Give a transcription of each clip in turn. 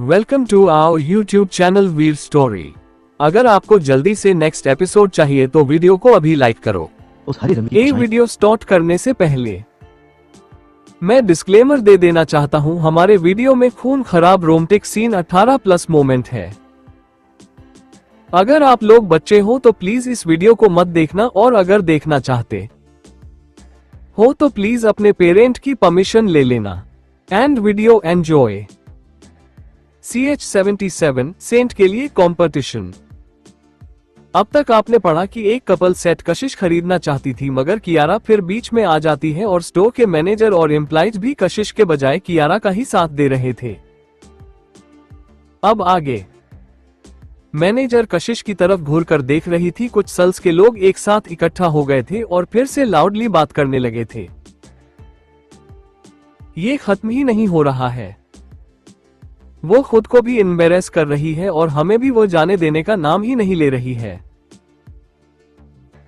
Welcome to our YouTube channel Veer story. अगर आपको जल्दी से नेक्स्ट एपिसोड चाहिए तो वीडियो को अभी लाइक करो। ये वीडियो स्टार्ट करने से पहले मैं डिस्क्लेमर दे देना चाहता हूं, हमारे वीडियो में खून खराब रोमांटिक सीन 18+ मोमेंट है। अगर आप लोग बच्चे हो तो प्लीज इस वीडियो को मत देखना, और अगर देखना चाहते हो तो प्लीज अपने पेरेंट की परमिशन ले लेना। And video enjoy. CH77 Saint के लिए कंपटीशन। अब तक आपने पढ़ा कि एक कपल सेट कशिश खरीदना चाहती थी, मगर कियारा फिर बीच में आ जाती है और स्टोर के मैनेजर और एम्प्लॉइज भी कशिश के बजाय कियारा का ही साथ दे रहे थे। अब आगे मैनेजर कशिश की तरफ घूर कर देख रही थी। कुछ सेल्स के लोग एक साथ इकट्ठा हो गए थे और फिर से लाउडली बात करने लगे थे। ये खत्म ही नहीं हो रहा है। वो खुद को भी एम्बैरेस कर रही है और हमें भी वो जाने देने का नाम ही नहीं ले रही है।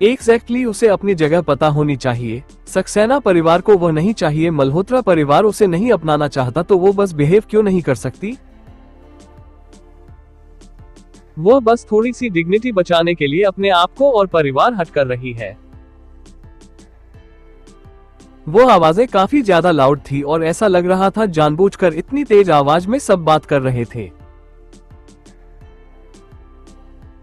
एग्जैक्टली उसे अपनी जगह पता होनी चाहिए। सक्सेना परिवार को वह नहीं चाहिए, मल्होत्रा परिवार उसे नहीं अपनाना चाहता, तो वो बस बिहेव क्यों नहीं कर सकती? वो बस थोड़ी सी डिग्निटी बचाने के लिए अपने आप को और परिवार हट कर रही है। वो आवाजें काफी ज्यादा लाउड थी और ऐसा लग रहा था जानबूझकर इतनी तेज आवाज में सब बात कर रहे थे।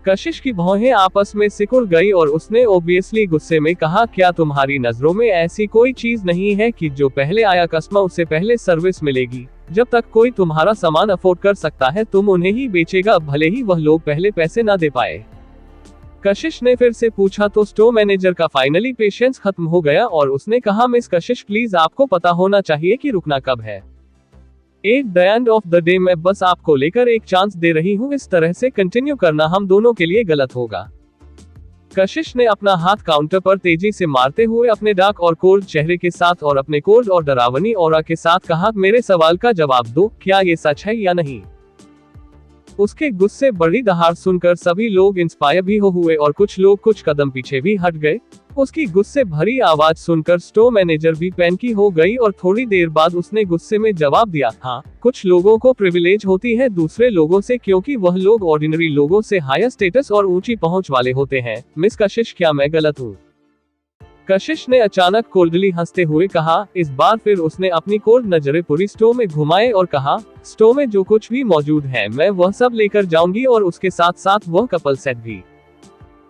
कशिश की भौहें आपस में सिकुड़ गई और उसने ओब्वियसली गुस्से में कहा, क्या तुम्हारी नजरों में ऐसी कोई चीज नहीं है कि जो पहले आया कस्टमर उसे पहले सर्विस मिलेगी? जब तक कोई तुम्हारा सामान अफोर्ड कर सकता है तुम उन्हें ही बेचेगा, भले ही वह लोग पहले पैसे ना दे पाए। कशिश ने फिर से पूछा तो स्टोर मैनेजर का फाइनली पेशेंस खत्म हो गया और उसने कहा, मिस कशिश प्लीज, आपको पता होना चाहिए कि रुकना कब है। At the end of the day मैं बस आपको लेकर एक चांस दे रही हूँ, इस तरह से कंटिन्यू करना हम दोनों के लिए गलत होगा। कशिश ने अपना हाथ काउंटर पर तेजी से मारते हुए अपने डार्क और कोल्ड चेहरे के साथ और अपने कोल्ड और डरावनी ऑरा के साथ कहा, मेरे सवाल का जवाब दो, क्या ये सच है या नहीं? उसके गुस्से बड़ी दहाड़ सुनकर सभी लोग इंस्पायर भी हुए और कुछ लोग कुछ कदम पीछे भी हट गए। उसकी गुस्से भरी आवाज सुनकर स्टोर मैनेजर भी पैनिक हो गई और थोड़ी देर बाद उसने गुस्से में जवाब दिया, हाँ, कुछ लोगों को प्रिविलेज होती है दूसरे लोगों से, क्योंकि वह लोग ऑर्डिनरी लोगों से हायर स्टेटस और ऊंची पहुंच वाले होते हैं। मिस कशिश, क्या मैं गलत हूँ? कशिश ने अचानक कोल्डली हंसते हुए कहा। इस बार फिर उसने अपनी कोल्ड नजरें पूरी स्टोर में घुमाए और कहा, स्टोर में जो कुछ भी मौजूद है मैं वह सब लेकर जाऊंगी और उसके साथ साथ वह कपल सेट भी।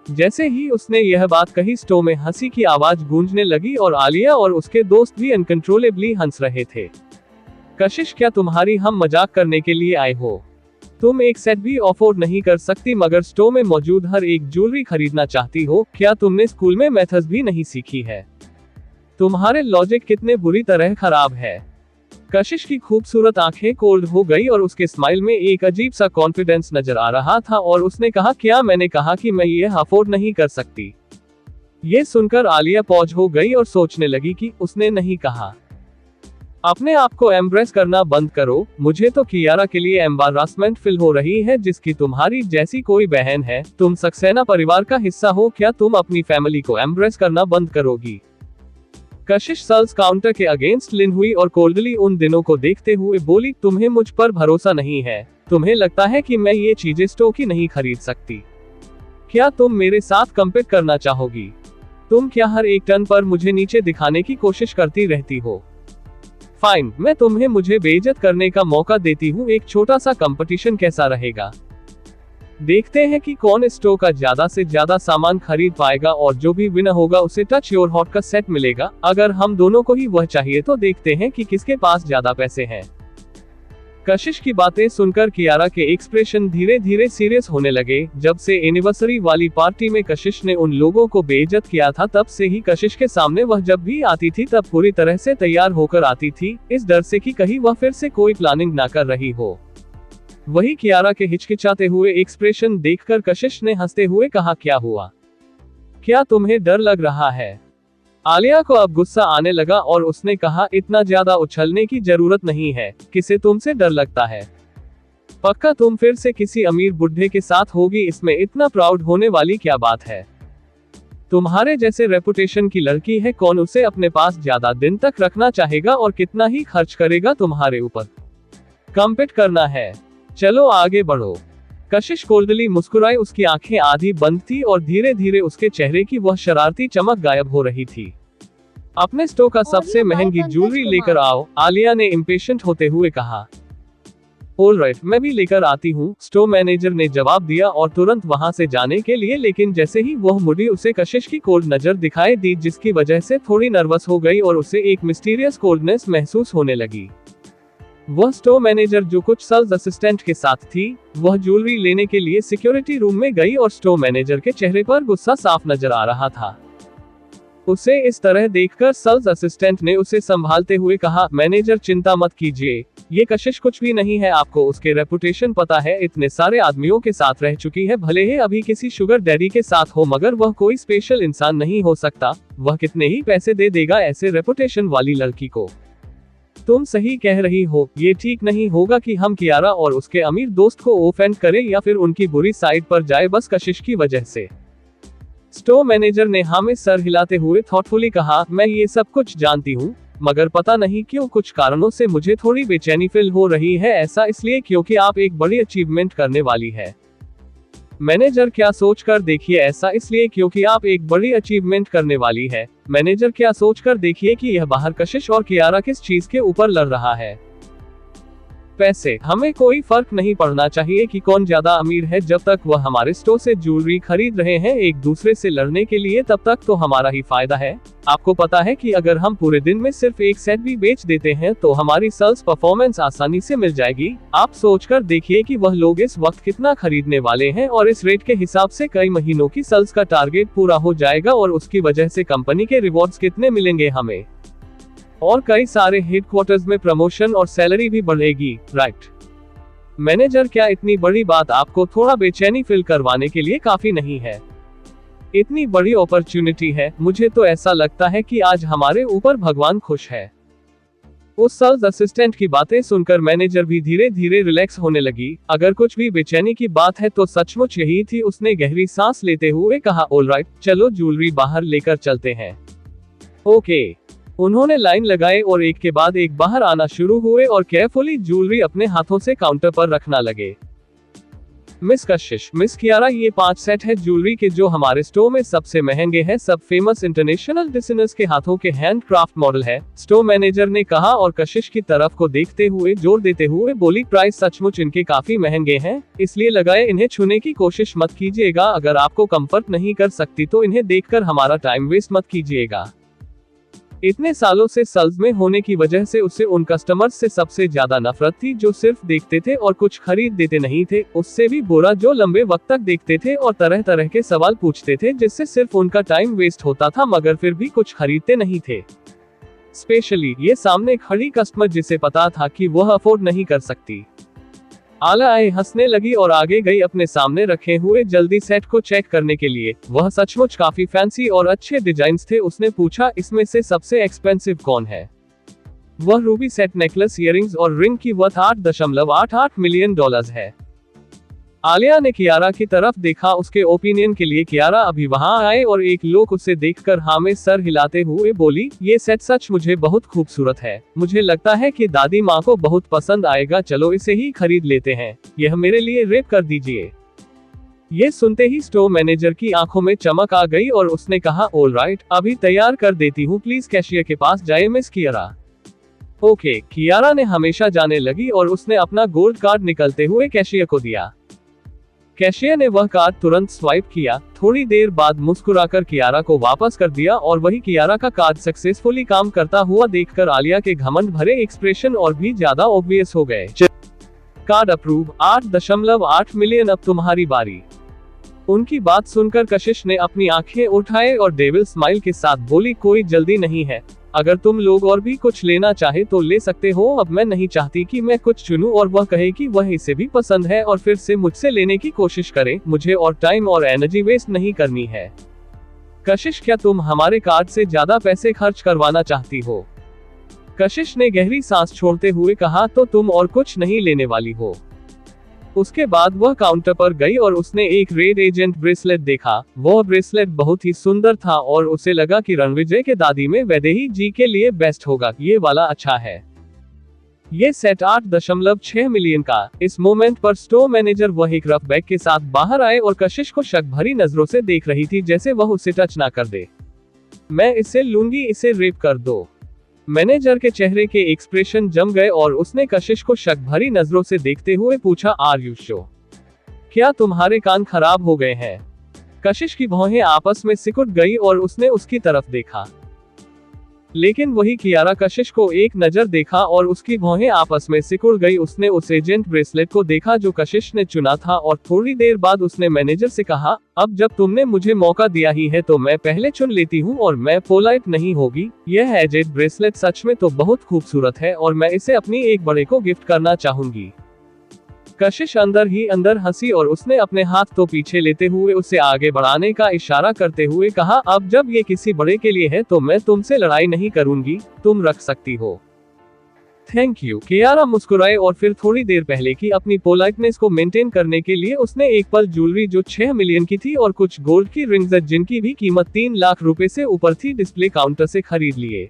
जैसे ही उसने यह बात कही स्टोर में हंसी की आवाज गूंजने लगी और आलिया और उसके दोस्त भी अनकंट्रोलेबली हंस रहे थे। कशिश, क्या तुम्हारी हम मजाक करने के लिए आए हो? तुम एक सेट भी अफोर्ड नहीं कर सकती मगर स्टोर में मौजूद हर एक ज्वेलरी खरीदना चाहती हो? क्या तुमने स्कूल में मैथ्स भी नहीं सीखी है? तुम्हारे लॉजिक कितने बुरी तरह खराब है। कशिश की खूबसूरत आंखें कोल्ड हो गई और उसके स्माइल में एक अजीब सा कॉन्फिडेंस नजर आ रहा था और उसने कहा, क्या मैंने कहा कि मैं ये अफोर्ड नहीं कर सकती? ये सुनकर आलिया पॉज हो गई और सोचने लगी कि उसने नहीं कहा। अपने आप को एम्ब्रेस करना बंद करो। मुझे तो कियारा के लिए एम्बारासमेंट फील हो रही है, जिसकी तुम्हारी जैसी कोई बहन है। तुम सक्सेना परिवार का हिस्सा हो, क्या तुम अपनी फैमिली को एम्ब्रेस करना बंद करोगी? कशिश सेल्स काउंटर के अगेंस्ट लिन हुई और कोल्डली उन दिनों को देखते हुए बोली, तुम्हें मुझ पर भरोसा नहीं है? तुम्हें लगता है कि मैं ये चीजें स्टोर की नहीं खरीद सकती? क्या तुम मेरे साथ कंपीट करना चाहोगी? तुम क्या हर एक टर्न पर मुझे नीचे दिखाने की कोशिश करती रहती हो? फाइन, मैं तुम्हें मुझे बेइज्जत करने का मौका देती हूँ। एक छोटा सा कंपटीशन कैसा रहेगा? देखते हैं कि कौन स्टोर का ज्यादा से ज्यादा सामान खरीद पाएगा और जो भी विनर होगा उसे टच योर हॉट का सेट मिलेगा। अगर हम दोनों को ही वह चाहिए तो देखते हैं कि किसके पास ज्यादा पैसे हैं। कशिश की बातें सुनकर कियारा के एक्सप्रेशन धीरे धीरे सीरियस होने लगे। जब से एनिवर्सरी वाली पार्टी में कशिश ने उन लोगों को बेइज्जत किया था, तब से ही कशिश के सामने वह जब भी आती थी तब पूरी तरह से तैयार होकर आती थी, इस डर से कि कहीं वह फिर से कोई प्लानिंग ना कर रही हो। वही कियारा के हिचकिचाते हुए एक्सप्रेशन देखकर कशिश ने हंसते हुए कहा, क्या हुआ? क्या तुम्हें डर लग रहा है? आलिया को अब गुस्सा आने लगा और उसने कहा, इतना ज्यादा उछलने की जरूरत नहीं है। किसे तुमसे डर लगता है? पक्का तुम फिर से किसी अमीर बुढ़े के साथ होगी, इसमें इतना प्राउड होने वाली क्या बात है? तुम्हारे जैसे रेपुटेशन की लड़की है, कौन उसे अपने पास ज्यादा दिन तक रखना चाहेगा और कितना ही खर्च करेगा तुम्हारे ऊपर? कंपीट करना है, चलो आगे बढ़ो। कशिश कोल्डली मुस्कुराई, उसकी आंखें आधी बंद थी और धीरे धीरे उसके चेहरे की वह शरारती चमक गायब हो रही थी। अपने स्टोर का सबसे महंगी ज्वेलरी लेकर आओ, आलिया ने इम्पेशेंट होते हुए कहा। ऑलराइट, मैं भी लेकर आती हूँ, स्टोर मैनेजर ने जवाब दिया और तुरंत वहां से जाने के लिए, लेकिन जैसे ही वह मुड़ी उसे कशिश की कोल्ड नजर दिखाई दी, जिसकी वजह से थोड़ी नर्वस हो गई और उसे एक मिस्टीरियस कोल्डनेस महसूस होने लगी। वह स्टोर मैनेजर जो कुछ सेल्स असिस्टेंट के साथ थी, वह ज्वेलरी लेने के लिए सिक्योरिटी रूम में गई और स्टोर मैनेजर के चेहरे पर गुस्सा साफ नजर आ रहा था। उसे इस तरह देखकर सेल्स असिस्टेंट ने उसे संभालते हुए कहा, मैनेजर चिंता मत कीजिए, ये कशिश कुछ भी नहीं है, आपको उसके रेपुटेशन पता है, इतने सारे आदमियों के साथ रह चुकी है, भले ही अभी किसी शुगर डैडी के साथ हो, मगर वह कोई स्पेशल इंसान नहीं हो सकता। वह कितने ही पैसे दे देगा ऐसे रेपुटेशन वाली लड़की को। तुम सही कह रही हो, ये ठीक नहीं होगा कि हम कियारा और उसके अमीर दोस्त को ऑफेंड करें या फिर उनकी बुरी साइड पर जाए बस कशिश की वजह से। स्टोर मैनेजर ने हाँ में सर हिलाते हुए थॉटफुली कहा, मैं ये सब कुछ जानती हूँ, मगर पता नहीं क्यों कुछ कारणों से मुझे थोड़ी बेचैनी फील हो रही है, ऐसा इसलिए क्योंकि आप एक बड़ी अचीवमेंट करने वाली है। मैनेजर क्या सोचकर देखिए, ऐसा इसलिए क्योंकि आप एक बड़ी अचीवमेंट करने वाली है। मैनेजर क्या सोचकर देखिए कि यह बाहर कशिश और कियारा किस चीज के ऊपर लड़ रहा है। पैसे, हमें कोई फर्क नहीं पड़ना चाहिए कि कौन ज्यादा अमीर है, जब तक वह हमारे स्टोर से ज्वेलरी खरीद रहे हैं एक दूसरे से लड़ने के लिए, तब तक तो हमारा ही फायदा है। आपको पता है कि अगर हम पूरे दिन में सिर्फ एक सेट भी बेच देते हैं तो हमारी सेल्स परफॉर्मेंस आसानी से मिल जाएगी। आप सोचकर देखिए कि वह लोग इस वक्त कितना खरीदने वाले हैं और इस रेट के हिसाब से कई महीनों की सेल्स का टारगेट पूरा हो जाएगा और उसकी वजह से कंपनी के रिवॉर्ड्स कितने मिलेंगे हमें, और कई सारे हेडक्वार्टर्स में प्रमोशन और सैलरी भी बढ़ेगी, राइट। मैनेजर क्या इतनी बड़ी बात आपको थोड़ा बेचैनी फील करवाने के लिए काफी नहीं है? इतनी बड़ी अपॉर्चुनिटी है, मुझे तो ऐसा लगता है कि आज हमारे ऊपर भगवान खुश है। उस सेल्स असिस्टेंट की बातें सुनकर मैनेजर भी धीरे धीरे रिलैक्स होने लगी। अगर कुछ भी बेचैनी की बात है तो सचमुच यही थी। उसने गहरी सांस लेते हुए कहा, ऑलराइट, चलो ज्वेलरी बाहर लेकर चलते हैं। ओके। उन्होंने लाइन लगाए और एक के बाद एक बाहर आना शुरू हुए और केयरफुली ज्वेलरी अपने हाथों से काउंटर पर रखना लगे। मिस कशिश, मिस कियारा, ये 5 सेट है ज्वेलरी के जो हमारे स्टोर में सबसे महंगे हैं, सब फेमस इंटरनेशनल डिजाइनर्स के हाथों के हैंडक्राफ्ट मॉडल है, स्टोर मैनेजर ने कहा और कशिश की तरफ को देखते हुए जोर देते हुए बोली, प्राइस सचमुच इनके काफी महंगे हैं, इसलिए लगाए इन्हें छूने की कोशिश मत कीजिएगा। अगर आपको कंफर्ट नहीं कर सकती तो इन्हें देखकर हमारा टाइम वेस्ट मत कीजिएगा। इतने सालों से सेल्स में होने की वजह से उसे उन कस्टमर्स से सबसे ज्यादा नफरत थी जो सिर्फ देखते थे और कुछ खरीद देते नहीं थे, उससे भी बुरा जो लंबे वक्त तक देखते थे और तरह तरह के सवाल पूछते थे जिससे सिर्फ उनका टाइम वेस्ट होता था मगर फिर भी कुछ खरीदते नहीं थे। स्पेशली ये सामने खड़ी कस्टमर जिसे पता था कि वह अफोर्ड नहीं कर सकती। आला आई हंसने लगी और आगे गई अपने सामने रखे हुए जल्दी सेट को चेक करने के लिए। वह सचमुच काफी फैंसी और अच्छे डिजाइन्स थे। उसने पूछा, इसमें से सबसे एक्सपेंसिव कौन है? वह रूबी सेट नेकलेस, इयररिंग्स और रिंग की वर्थ $8.88 मिलियन है। आलिया ने कियारा की तरफ देखा उसके ओपिनियन के लिए। कियारा अभी वहां आए और एक लोग उसे देखकर हाँ में सर हिलाते हुए बोली, ये सेट सच मुझे बहुत खूबसूरत है, मुझे लगता है कि दादी माँ को बहुत पसंद आएगा, चलो इसे ही खरीद लेते हैं, यह मेरे लिए रेप कर दीजिए। ये सुनते ही स्टोर मैनेजर की आंखों में चमक आ गई और उसने कहा, ऑलराइट, अभी तैयार कर देती हूँ, प्लीज कैशियर के पास जाए मिस कियारा। ओके। कियारा ने हमेशा जाने लगी और उसने अपना गोल्ड कार्ड निकलते हुए कैशियर को दिया। कैशियर ने वह कार्ड तुरंत स्वाइप किया, थोड़ी देर बाद मुस्कुराकर कियारा को वापस कर दिया और वही कियारा का कार्ड सक्सेसफुली काम करता हुआ देखकर आलिया के घमंड भरे एक्सप्रेशन और भी ज्यादा ऑब्वियस हो गए। कार्ड अप्रूव, 8.8 मिलियन, अब तुम्हारी बारी। उनकी बात सुनकर कशिश ने अपनी आंखें उठाए और डेविल स्माइल के साथ बोली, कोई जल्दी नहीं है, अगर तुम लोग और भी कुछ लेना चाहे तो ले सकते हो, अब मैं नहीं चाहती कि मैं कुछ चुनूं और वह कहे कि वह इसे भी पसंद है और फिर से मुझसे लेने की कोशिश करे, मुझे और टाइम और एनर्जी वेस्ट नहीं करनी है। कशिश, क्या तुम हमारे कार्ड से ज्यादा पैसे खर्च करवाना चाहती हो? कशिश ने गहरी सांस छोड़ते हुए कहा, तो तुम और कुछ नहीं लेने वाली हो? उसके बाद वह काउंटर पर गई और उसने एक रेड एजेंट ब्रेसलेट देखा। वह ब्रेसलेट बहुत ही सुंदर था और उसे लगा कि रणविजय के दादी में वैदेही जी के लिए बेस्ट होगा, ये वाला अच्छा है। ये सेट 8.6 मिलियन का। इस मोमेंट पर स्टोर मैनेजर वह एक रफ बैग के साथ बाहर आए और कशिश को शक भरी नजरों से देख रही थी, जैसे वह उसे टच ना कर दे। मैं इसे लूंगी, इसे रेप कर दो। मैनेजर के चेहरे के एक्सप्रेशन जम गए और उसने कशिश को शक भरी नजरों से देखते हुए पूछा, आर यू श्योर? क्या तुम्हारे कान खराब हो गए हैं? कशिश की भौहें आपस में सिकुड़ गई और उसने उसकी तरफ देखा, लेकिन वही कियारा कशिश को एक नजर देखा और उसकी भौहें आपस में सिकुड़ गई। उसने उस एजेंट ब्रेसलेट को देखा जो कशिश ने चुना था और थोड़ी देर बाद उसने मैनेजर से कहा, अब जब तुमने मुझे मौका दिया ही है तो मैं पहले चुन लेती हूँ और मैं पोलाइट नहीं होगी। यह एजेंट ब्रेसलेट सच में तो बहुत खूबसूरत है और मैं इसे अपनी एक बड़े को गिफ्ट करना चाहूंगी। कशिश अंदर ही अंदर हंसी और उसने अपने हाथ तो पीछे लेते हुए उसे आगे बढ़ाने का इशारा करते हुए कहा, अब जब ये किसी बड़े के लिए है तो मैं तुमसे लड़ाई नहीं करूंगी, तुम रख सकती हो। Thank you. कियारा मुस्कुराए और फिर थोड़ी देर पहले की अपनी पोलाइटनेस को मेंटेन करने के लिए उसने एक पल ज्वेलरी जो 6 मिलियन की थी और कुछ गोल्ड की रिंग्स जिनकी भी कीमत 3 लाख रुपए से ऊपर थी डिस्प्ले काउंटर से खरीद लिए।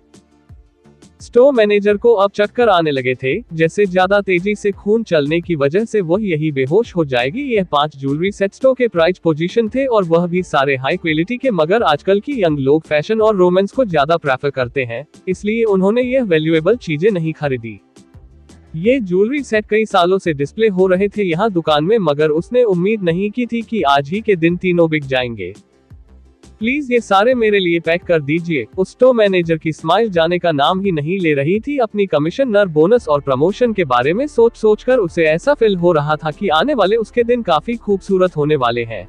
स्टोर मैनेजर को अब चक्कर आने लगे थे, जैसे ज्यादा तेजी से खून चलने की वजह से वह यही बेहोश हो जाएगी। यह 5 ज्वेलरी सेट स्टोर के प्राइस पोजीशन थे और वह भी सारे हाई क्वालिटी के, मगर आजकल की यंग लोग फैशन और रोमांस को ज्यादा प्रेफर करते हैं, इसलिए उन्होंने यह वैल्यूएबल चीजें नहीं खरीदी। ये ज्वेलरी सेट कई सालों से डिस्प्ले हो रहे थे यहाँ दुकान में, मगर उसने उम्मीद नहीं की थी कि आज ही के दिन तीनों बिक जाएंगे। प्लीज ये सारे मेरे लिए पैक कर दीजिए। उस स्टोर मैनेजर की स्माइल जाने का नाम ही नहीं ले रही थी। अपनी कमिश्नर बोनस और प्रमोशन के बारे में सोच सोचकर उसे ऐसा फील हो रहा था कि आने वाले उसके दिन काफी खूबसूरत होने वाले हैं।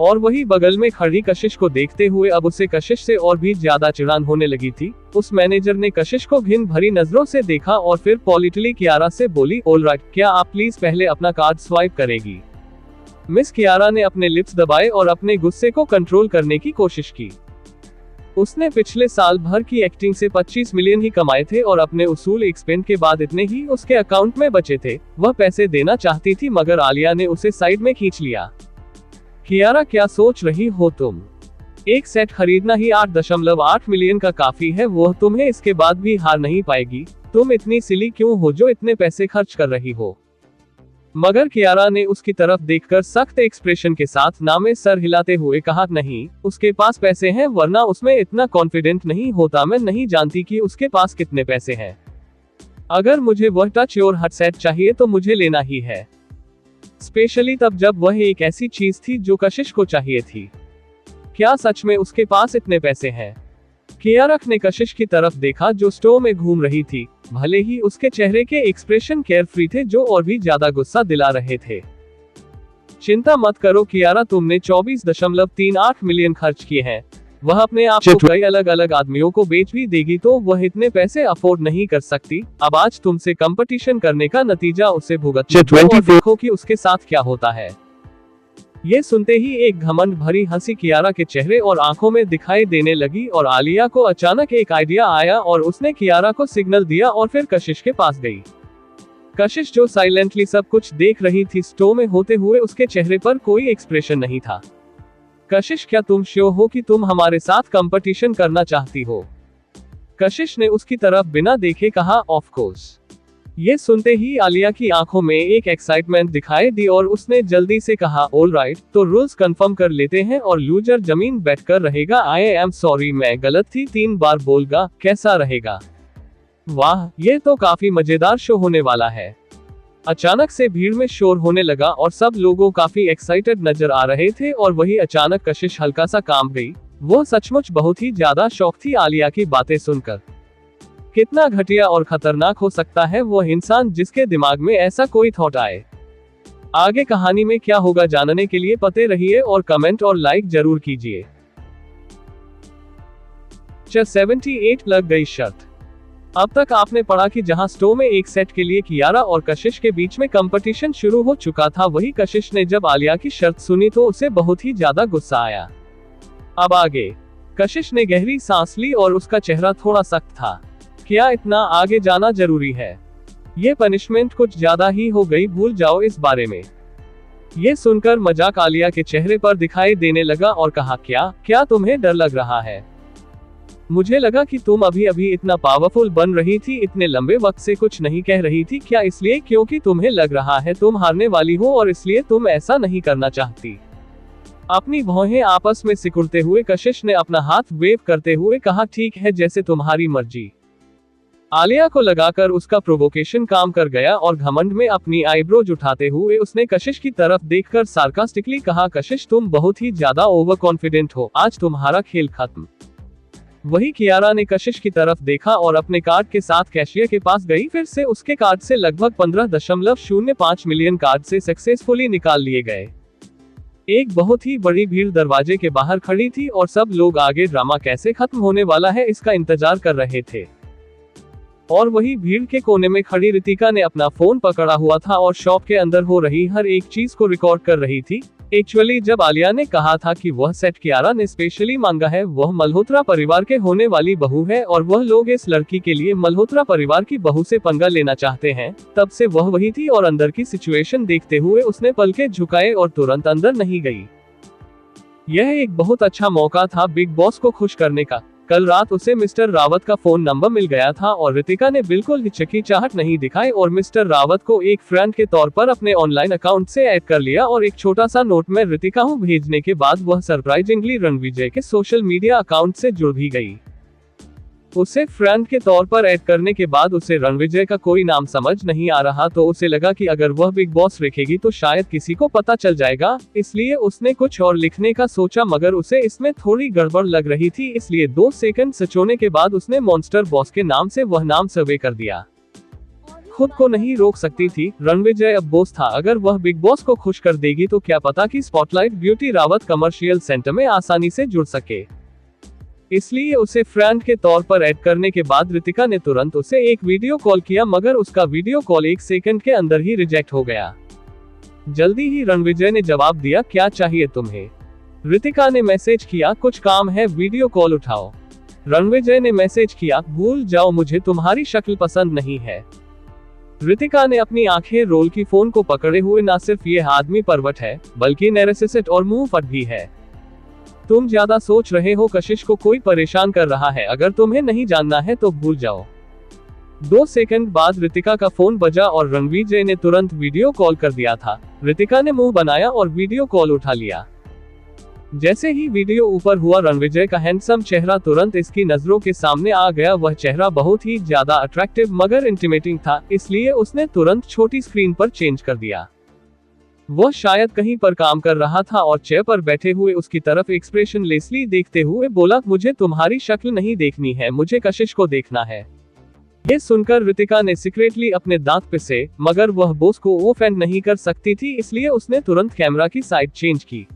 और वही बगल में खड़ी कशिश को देखते हुए अब उसे कशिश से और भी ज्यादा चिढ़ान होने लगी थी। उस मैनेजर ने कशिश को घिन भरी नजरों से देखा और फिर पॉलिटली कियारा से बोली, ऑलराइट, क्या आप प्लीज पहले अपना कार्ड स्वाइप करेगी? मिस कियारा ने अपने लिप्स दबाए और अपने गुस्से को कंट्रोल करने की कोशिश की। उसने पिछले साल भर की एक्टिंग से 25 मिलियन ही कमाए थे और अपने उसूल एक्सपेंड के बाद इतने ही उसके अकाउंट में बचे थे। वह पैसे देना चाहती थी, मगर आलिया ने उसे साइड में खींच लिया। कियारा, क्या सोच रही हो तुम? एक सेट खरीदना ही 8.8 मिलियन का काफी है, वह तुम्हें इसके बाद भी हार नहीं पाएगी। तुम इतनी सिली क्यों हो जो इतने पैसे खर्च कर रही हो? मगर कियारा ने उसकी तरफ देखकर सख्त एक्सप्रेशन के साथ ना में सर हिलाते हुए कहा, नहीं, उसके पास पैसे हैं, वरना उसमें इतना कॉन्फिडेंट नहीं होता। मैं नहीं जानती कि उसके पास कितने पैसे हैं। अगर मुझे वह टच योर हट सेट चाहिए तो मुझे लेना ही है, स्पेशली तब जब वह एक ऐसी चीज थी जो कशिश को चाहिए थी। क्या सच में उसके पास इतने पैसे हैं? कियारा ने कशिश की तरफ देखा जो स्टोर में घूम रही थी। भले ही उसके चेहरे के एक्सप्रेशन केयरफ्री थे जो और भी ज्यादा गुस्सा दिला रहे थे। चिंता मत करो कियारा, तुमने 24.38 मिलियन खर्च किए हैं। वह अपने आप को कई अलग अलग आदमियों को बेच भी देगी तो वह इतने पैसे अफोर्ड नहीं कर सकती। अब आज तुमसे कंपटीशन करने का नतीजा उसे भुगतना और देखो कि उसके साथ क्या होता है। ये सुनते ही एक घमंड भरी हंसी कियारा के चेहरे और आंखों में दिखाई देने लगी और आलिया को अचानक एक आइडिया आया और उसने कियारा को सिग्नल दिया और फिर कशिश के पास गई। कशिश जो साइलेंटली सब कुछ देख रही थी, स्टोर में होते हुए उसके चेहरे पर कोई एक्सप्रेशन नहीं था। कशिश, क्या तुम श्योर हो कि तुम हमारे साथ कंपटीशन करना चाहती हो? कशिश ने उसकी तरफ बिना देखे कहा, ऑफ कोर्स। ये सुनते ही आलिया की आंखों में एक एक्साइटमेंट दिखाई दी और उसने जल्दी से कहा, ऑल राइट, तो रूल्स कंफर्म कर लेते हैं और लूजर जमीन बैठकर रहेगा। आई एम सॉरी, मैं गलत थी, 3 बार बोलगा, कैसा रहेगा? वाह, ये तो काफी मजेदार शो होने वाला है। अचानक से भीड़ में शोर होने लगा और सब लोगों काफी एक्साइटेड नजर आ रहे थे और वही अचानक कशिश हल्का सा कांप गई। वो सचमुच बहुत ही ज्यादा शौक थी आलिया की बातें सुनकर। कितना घटिया और खतरनाक हो सकता है वो इंसान जिसके दिमाग में ऐसा कोई थॉट आए। आगे कहानी में क्या होगा जानने के लिए पते रहिए और कमेंट और लाइक जरूर कीजिए। 78 लग गई शर्त। अब तक आपने पढ़ा कि जहां स्टोर में एक सेट के लिए कियारा और कशिश के बीच में कंपटीशन शुरू हो चुका था, वही कशिश ने जब आलिया की शर्त सुनी तो उसे बहुत ही ज्यादा गुस्सा आया। अब आगे। कशिश ने गहरी सांस ली और उसका चेहरा थोड़ा सख्त था। क्या इतना आगे जाना जरूरी है? ये पनिशमेंट कुछ ज्यादा ही हो गई, भूल जाओ इस बारे में। ये सुनकर मजाक आलिया के चेहरे पर दिखाई देने लगा और कहा, क्या तुम्हें डर लग रहा है? मुझे लगा कि तुम अभी अभी इतना पावरफुल बन रही थी, इतने लंबे वक्त से कुछ नहीं कह रही थी, क्या इसलिए क्योंकि तुम्हें लग रहा है तुम हारने वाली हो और इसलिए तुम ऐसा नहीं करना चाहती? अपनी भौहें आपस में सिकुड़ते हुए कशिश ने अपना हाथ वेव करते हुए कहा, ठीक है, जैसे तुम्हारी मर्जी। आलिया को लगाकर उसका प्रोवोकेशन काम कर गया और घमंड में अपनी आईब्रोज उठाते हुए उसने कशिश की तरफ देखकर सार्कास्टिकली कहा, कशिश तुम बहुत ही ज्यादा ओवर कॉन्फिडेंट हो, आज तुम्हारा खेल खत्म। वही कियारा ने कशिश की तरफ देखा और अपने कार्ड के साथ कैशियर के पास गई, फिर से उसके कार्ड से लगभग 15.05 मिलियन कार्ड से सक्सेसफुली निकाल लिए गए। एक बहुत ही बड़ी भीड़ दरवाजे के बाहर खड़ी थी और सब लोग आगे ड्रामा कैसे खत्म होने वाला है इसका इंतजार कर रहे थे। और वही भीड़ के कोने में खड़ी रितिका ने अपना फोन पकड़ा हुआ था और शॉप के अंदर हो रही हर एक चीज को रिकॉर्ड कर रही थी। एक्चुअली जब आलिया ने कहा था कि वह सेट कियारा ने स्पेशली मांगा है, वह मल्होत्रा परिवार के होने वाली बहू है और वह लोग इस लड़की के लिए मल्होत्रा परिवार की बहू से पंगा लेना चाहते हैं, तब से वह वही थी और अंदर की सिचुएशन देखते हुए उसने पलके झुकाए और तुरंत अंदर नहीं गई। यह एक बहुत अच्छा मौका था बिग बॉस को खुश करने का। कल रात उसे मिस्टर रावत का फोन नंबर मिल गया था और रितिका ने बिल्कुल हिचकिचाहट नहीं दिखाई और मिस्टर रावत को एक फ्रेंड के तौर पर अपने ऑनलाइन अकाउंट से ऐड कर लिया और एक छोटा सा नोट में रितिका हूँ भेजने के बाद वह सरप्राइजिंगली रणविजय के सोशल मीडिया अकाउंट से जुड़ भी गई। उसे फ्रेंड के तौर पर ऐड करने के बाद उसे रणविजय का कोई नाम समझ नहीं आ रहा, तो उसे लगा कि अगर वह बिग बॉस रखेगी तो शायद किसी को पता चल जाएगा, इसलिए उसने कुछ और लिखने का सोचा, मगर उसे इसमें थोड़ी गड़बड़ लग रही थी, इसलिए 2 सेकंड सचोने के बाद उसने मॉन्स्टर बॉस के नाम से वह नाम सर्वे कर दिया। खुद को नहीं रोक सकती थी, रणविजय अब बॉस था, अगर वह बिग बॉस को खुश कर देगी तो क्या पता कि spotlight beauty Rawat commercial centre में आसानी से जुड़ सके। इसलिए उसे फ्रेंड के तौर पर ऐड करने के बाद रितिका ने तुरंत उसे एक वीडियो कॉल किया, मगर उसका वीडियो कॉल 1 सेकंड के अंदर ही रिजेक्ट हो गया। जल्दी ही रणविजय ने जवाब दिया, क्या चाहिए तुम्हें? रितिका ने मैसेज किया, कुछ काम है, वीडियो कॉल उठाओ। रणविजय ने मैसेज किया, भूल जाओ, मुझे तुम्हारी शक्ल पसंद नहीं है। रितिका ने अपनी आंखें रोल की फोन को पकड़े हुए, ना सिर्फ ये आदमी परवट है बल्कि नैरसिसिस्ट और मुंह फट भी है। तुम ज्यादा सोच रहे हो, कशिश को कोई परेशान कर रहा है, अगर तुम्हें नहीं जानना है तो भूल जाओ। 2 सेकंड बाद रितिका का फोन बजा और रणविजय ने तुरंत वीडियो कॉल कर दिया था। रितिका ने मुंह बनाया और वीडियो कॉल उठा लिया। जैसे ही वीडियो ऊपर हुआ, रणविजय का हैंडसम चेहरा तुरंत इसकी नजरों के सामने आ गया। वह चेहरा बहुत ही ज्यादा अट्रैक्टिव मगर इंटिमेटिंग था, इसलिए उसने तुरंत छोटी स्क्रीन पर चेंज कर दिया। वह शायद कहीं पर काम कर रहा था और चेयर पर बैठे हुए उसकी तरफ एक्सप्रेशन लेसली देखते हुए बोला, मुझे तुम्हारी शक्ल नहीं देखनी है, मुझे कशिश को देखना है। ये सुनकर रितिका ने सीक्रेटली अपने दांत पिसे, मगर वह बॉस को ऑफेंड नहीं कर सकती थी, इसलिए उसने तुरंत कैमरा की साइड चेंज की।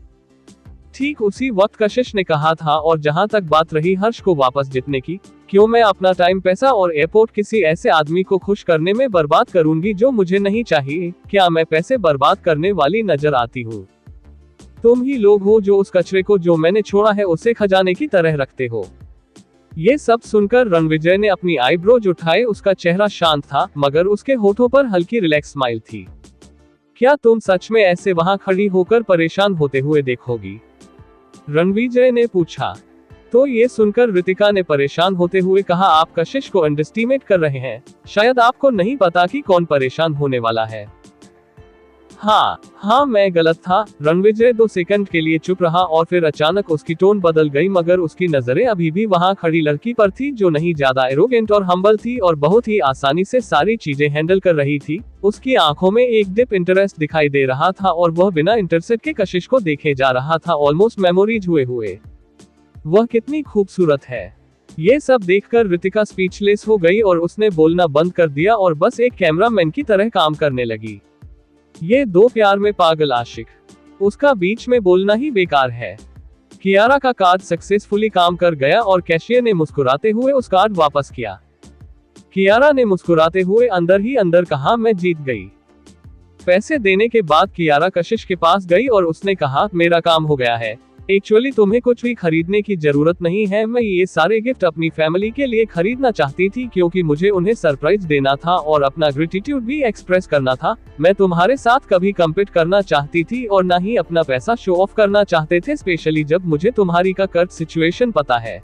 ठीक उसी वक्त कशिश ने कहा था, और जहां तक बात रही हर्ष को वापस जीतने की, क्यों मैं अपना टाइम, पैसा और एयरपोर्ट किसी ऐसे आदमी को खुश करने में बर्बाद करूंगी जो मुझे नहीं चाहिए? क्या मैं पैसे बर्बाद करने वाली नजर आती हूँ? तुम ही लोग हो जो उस कचरे को जो मैंने छोड़ा है उसे खजाने की तरह रखते हो। ये सब सुनकर रणविजय ने अपनी आईब्रोज उठाए। उसका चेहरा शांत था मगर उसके होठों पर हल्की रिलैक्स स्माइल थी। क्या तुम सच में ऐसे वहां खड़ी होकर परेशान होते हुए देखोगी? रणविजय ने पूछा। तो ये सुनकर रितिका ने परेशान होते हुए कहा, आप कशिश को अंडरएस्टिमेट कर रहे हैं, शायद आपको नहीं पता कि कौन परेशान होने वाला है। हाँ मैं गलत था। रणविजय 2 सेकंड के लिए चुप रहा और फिर अचानक उसकी टोन बदल गई, मगर उसकी नजरें अभी भी वहां खड़ी लड़की पर थी जो नहीं ज्यादा एरोगेंट और हम्बल थी और बहुत ही आसानी से सारी चीजें हैंडल कर रही थी। उसकी आंखों में एक डिप इंटरेस्ट दिखाई दे रहा था और वह बिना इंटरेस्ट के कशिश को देखे जा रहा था, ऑलमोस्ट मेमोरीज हुए। वह कितनी खूबसूरत है। ये सब देखकर रितिका स्पीचलेस हो गई और उसने बोलना बंद कर दिया और बस एक कैमरामैन की तरह काम करने लगी। ये 2 प्यार में पागल आशिक, उसका बीच में बोलना ही बेकार है। कियारा का कार्ड सक्सेसफुली काम कर गया और कैशियर ने मुस्कुराते हुए उस कार्ड वापस किया। कियारा ने मुस्कुराते हुए अंदर ही अंदर कहा, मैं जीत गई। पैसे देने के बाद कियारा कशिश के पास गई और उसने कहा, मेरा काम हो गया है, एक्चुअली तुम्हें कुछ भी खरीदने की जरूरत नहीं है, मैं ये सारे गिफ्ट अपनी फैमिली के लिए खरीदना चाहती थी क्योंकि मुझे उन्हें सरप्राइज देना था और अपना ग्रेटिट्यूड भी एक्सप्रेस करना था। मैं तुम्हारे साथ कभी कम्पीट करना चाहती थी और ना ही अपना पैसा शो ऑफ करना चाहते थे, स्पेशली जब मुझे तुम्हारी का कर्ज सिचुएशन पता है।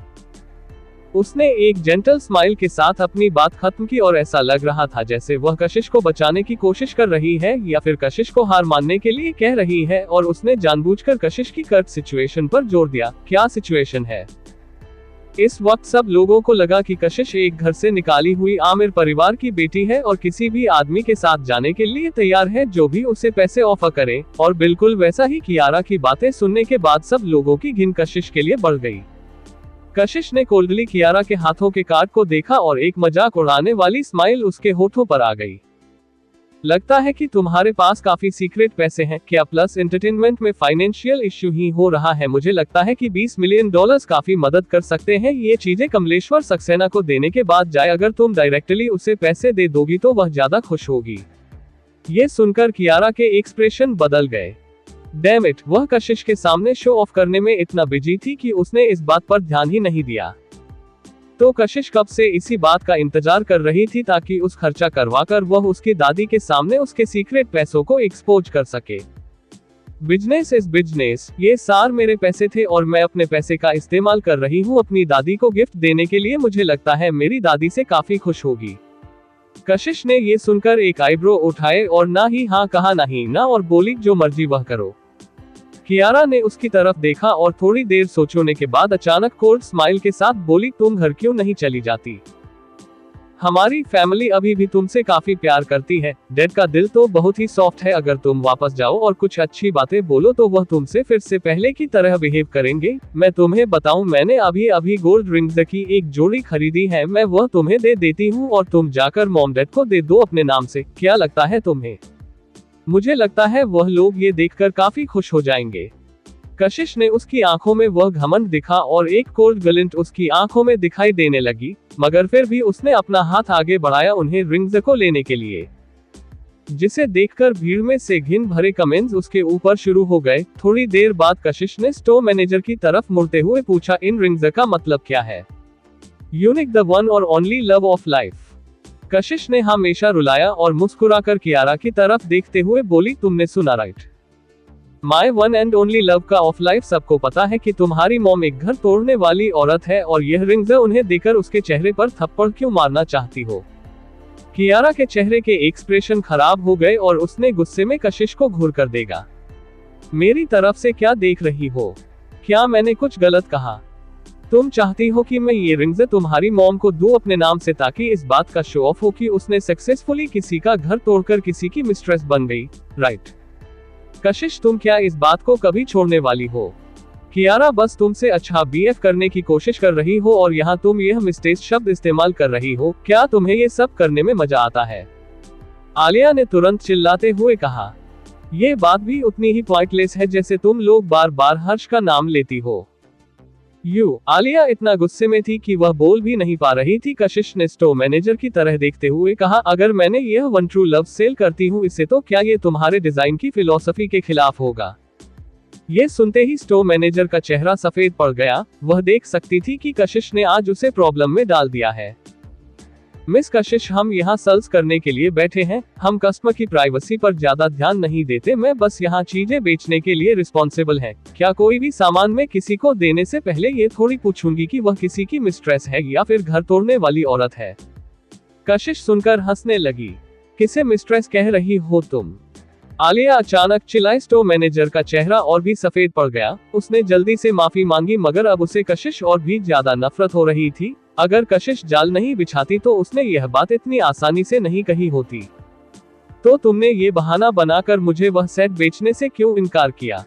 उसने एक जेंटल स्माइल के साथ अपनी बात खत्म की और ऐसा लग रहा था जैसे वह कशिश को बचाने की कोशिश कर रही है या फिर कशिश को हार मानने के लिए कह रही है, और उसने जानबूझकर कशिश की कर्ट सिचुएशन पर जोर दिया। क्या सिचुएशन है? इस वक्त सब लोगों को लगा कि कशिश एक घर से निकाली हुई आमिर परिवार की बेटी है और किसी भी आदमी के साथ जाने के लिए तैयार है जो भी उसे पैसे ऑफर करे, और बिल्कुल वैसा ही कियारा की बातें सुनने के बाद सब लोगों की घिन कशिश के लिए बढ़ गई। कशिश ने कोल्डली कियारा के हाथों के कार्ड को देखा और एक मजाक उड़ाने वाली स्माइल उसके होठों पर आ गई। लगता है कि तुम्हारे पास काफी सीक्रेट पैसे हैं क्या? प्लस एंटरटेनमेंट में फाइनेंशियल इश्यू ही हो रहा है। मुझे लगता है कि $20 मिलियन काफी मदद कर सकते हैं। ये चीजें कमलेश्वर सक्सेना को देने के बाद जाए, अगर तुम डायरेक्टली उसे पैसे दे दोगी तो वह ज्यादा खुश होगी। ये सुनकर कियारा के एक्सप्रेशन बदल गए। डैम इट, वह कशिश के सामने शो ऑफ करने में इतना बिजी थी कि उसने इस बात पर ध्यान ही नहीं दिया। तो कशिश कब से इसी बात का इंतजार कर रही थी ताकि उस खर्चा करवाकर वह उसकी दादी के सामने उसके सीक्रेट पैसों को एक्सपोज कर सके। बिजनेस इज बिजनेस, ये सार मेरे पैसे थे और मैं अपने पैसे का इस्तेमाल कर रही हूँ अपनी दादी को गिफ्ट देने के लिए। मुझे लगता है मेरी दादी से काफी खुश होगी। कशिश ने ये सुनकर एक आईब्रो उठाए और ना ही हाँ कहा ना ही ना, और बोली जो मर्जी वह करो। कियारा ने उसकी तरफ देखा और थोड़ी देर सोचने के बाद अचानक कोल्ड स्माइल के साथ बोली, तुम घर क्यों नहीं चली जाती? हमारी फैमिली अभी भी तुमसे काफी प्यार करती है। डैड का दिल तो बहुत ही सॉफ्ट है। अगर तुम वापस जाओ और कुछ अच्छी बातें बोलो तो वह तुमसे फिर से पहले की तरह बिहेव करेंगे। मैं तुम्हें बताऊं, मैंने अभी अभी गोल्ड रिंग्स की एक जोड़ी खरीदी है, मैं वह तुम्हें दे देती हूँ और तुम जाकर मॉम डैड को दे दो अपने नाम से। क्या लगता है तुम्हें? मुझे लगता है वह लोग ये देखकर काफी खुश हो जाएंगे। कशिश ने उसकी आंखों में वह घमंड दिखा और एक कोल्ड ग्लिंट उसकी आंखों में दिखाई देने लगी, मगर फिर भी उसने अपना हाथ आगे बढ़ाया उन्हें रिंग्स को लेने के लिए, जिसे देखकर भीड़ में से घिन भरे कमेंट्स उसके ऊपर शुरू हो गए। थोड़ी देर बाद कशिश ने स्टोर मैनेजर की तरफ मुड़ते हुए पूछा, इन रिंग्स का मतलब क्या है? यूनिक, द वन और ओनली लव ऑफ लाइफ। कशिश ने हमेशा रुलाया और मुस्कुराकर कियारा की तरफ देखते हुए बोली, तुमने सुना right, my one and only love का ऑफ लाइफ। सबको पता है कि तुम्हारी मॉम एक घर तोड़ने वाली औरत है और यह रिंग्स उन्हें देकर उसके चेहरे पर थप्पड़ क्यों मारना चाहती हो? कियारा के चेहरे के एक्सप्रेशन खराब हो गए और उसने गुस्से में कशिश को घूर कर देगा। मेरी तरफ से क्या देख रही हो? क्या मैंने कुछ गलत कहा? तुम चाहती हो कि मैं ये रिंग्स तुम्हारी मॉम को दूं अपने नाम से ताकि इस बात का शो ऑफ हो कि उसने सक्सेसफुली किसी का घर तोड़कर किसी की मिस्ट्रेस बन गई, राइट? कशिश, तुम क्या इस बात को कभी छोड़ने वाली हो? कियारा बस तुमसे अच्छा बीएफ करने की कोशिश कर रही हो और यहाँ तुम यह मिस्टेक शब्द इस्तेमाल कर रही हो। क्या तुम्हें ये सब करने में मजा आता है? आलिया ने तुरंत चिल्लाते हुए कहा, ये बात भी उतनी ही पॉइंटलेस है जैसे तुम लोग बार बार हर्ष का नाम लेती हो। आलिया इतना गुस्से में थी कि वह बोल भी नहीं पा रही थी। कशिश ने स्टोर मैनेजर की तरह देखते हुए कहा, अगर मैंने यह वन ट्रू लव सेल करती हूँ इससे तो क्या ये तुम्हारे डिजाइन की फिलॉसफी के खिलाफ होगा? ये सुनते ही स्टोर मैनेजर का चेहरा सफेद पड़ गया। वह देख सकती थी कि कशिश ने आज उसे प्रॉब्लम में डाल दिया है। मिस कशिश, हम यहाँ सेल्स करने के लिए बैठे हैं, हम कस्टमर की प्राइवेसी पर ज्यादा ध्यान नहीं देते। मैं बस यहाँ चीजें बेचने के लिए रिस्पॉन्सिबल है। क्या कोई भी सामान मैं किसी को देने से पहले ये थोड़ी पूछूंगी कि वह किसी की मिस्ट्रेस है या फिर घर तोड़ने वाली औरत है? कशिश सुनकर हंसने लगी। किसे मिस्ट्रेस कह रही हो तुम? आलिया अचानक चिल्लाई। स्टोर मैनेजर का चेहरा और भी सफेद पड़ गया। उसने जल्दी से माफी मांगी, मगर अब उसे कशिश और भी ज्यादा नफरत हो रही थी। अगर कशिश जाल नहीं बिछाती तो उसने यह बात इतनी आसानी से नहीं कही होती। तो तुमने ये बहाना बनाकर मुझे वह सेट बेचने से क्यों इनकार किया?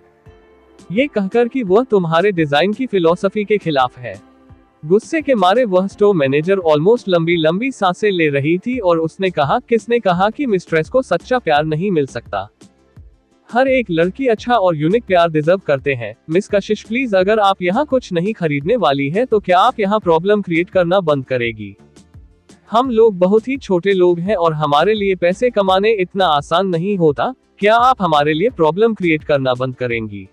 ये कहकर कि वह तुम्हारे डिजाइन की फिलॉसफी के खिलाफ है। गुस्से के मारे वह स्टोर मैनेजर ऑलमोस्ट लंबी लंबी सांसें ले रही थी और उसने कहा, किसने कहा कि मिस्ट्रेस को सच्चा प्यार नहीं मिल सकता? हर एक लड़की अच्छा और यूनिक प्यार डिजर्व करते हैं। मिस कशिश, प्लीज, अगर आप यहाँ कुछ नहीं खरीदने वाली है तो क्या आप यहाँ प्रॉब्लम क्रिएट करना बंद करेगी? हम लोग बहुत ही छोटे लोग हैं और हमारे लिए पैसे कमाने इतना आसान नहीं होता। क्या आप हमारे लिए प्रॉब्लम क्रिएट करना बंद करेंगी?